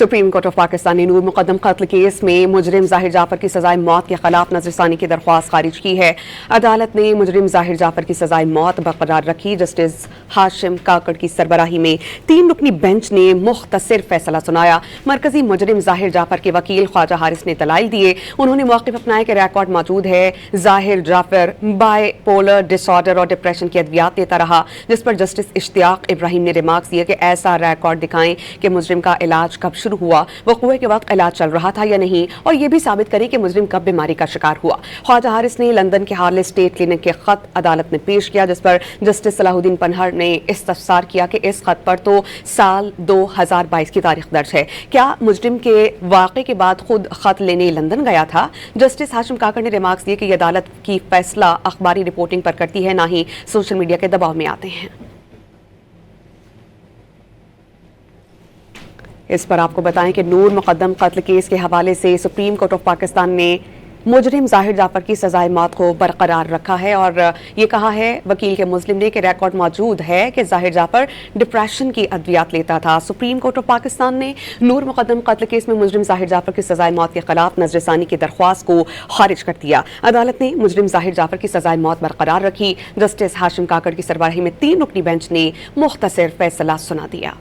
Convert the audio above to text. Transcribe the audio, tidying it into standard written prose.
Supreme court of Pakistan ने नूर मुकद्दम कत्ल case में मुजरिम जाहिर जाफर की सजाए मौत के खिलाफ नजरसानी की दरख्वास्त खारिज की है। अदालत ने मुजरिम जाहिर जाफर की सजाए मौत बरकरार रखी। जस्टिस हाशिम काकड़ की सरबराही में 3 रुकनी बेंच ने मुख्तसर फैसला सुनाया। मरकजी मुजरिम जाहिर जाफर के वकील ख्वाजा हारिस ने दलाइल दिए। उन्होंने मौक़िफ़ अपनाया कि रिकॉर्ड मौजूद है। जाहिर जाफर बाइपोलर डिसऑर्डर और डिप्रेशन की अद्वियात लेता रहा, जिस पर जस्टिस इश्तियाक इब्राहिम ने रिमार्क्स दिए कि ऐसा रिकॉर्ड दिखाएं कि मुजरिम का इलाज कब शुरू हुआ, वक़ूए के वक्त इलाज चल रहा था या नहीं, और ये भी साबित करें कि मुजरिम कब बीमारी का शिकार हुआ। ख्वाजा हारिस ने लंदन के हार्ले स्टेट क्लिनिक के खत अदालत में पेश किया, जिस पर जस्टिस सलाहुद्दीन पनहर ने इस्तफसार किया कि इस खत पर तो साल 2022 की तारीख दर्ज है। क्या मुजरिम के वाक़े के बाद खुद खत लेने लंदन गया था? जस्टिस हाशिम काकड़ ने रिमार्क्स दिए कि यह अदालत की फैसला अखबारी रिपोर्टिंग पर करती है, ना ही सोशल मीडिया के दबाव में आते हैं। इस पर आपको बताएं कि नूर मुकद्दम कत्ल केस के हवाले से सुप्रीम कोर्ट ऑफ पाकिस्तान ने मुजरिम जाहिर जाफर की सजाए मौत को बरकरार रखा है और ये कहा है वकील के मुस्लिम ने कि रिकॉर्ड मौजूद है कि जाहिर जाफर डिप्रेशन की अद्वियात लेता था। सुप्रीम कोर्ट ऑफ पाकिस्तान ने नूर मुकद्दम कत्ल केस में मुजरिम जाहिर जाफर की सजाए मौत के खिलाफ नजरसानी की दरख्वास्त को खारिज कर दिया। अदालत ने मुजरिम जाहिर जाफर की सजाए मौत बरकरार रखी। जस्टिस हाशिम काकड़ की सरबराही में 3 रुकनी बेंच ने मुख्तसर फैसला सुना दिया।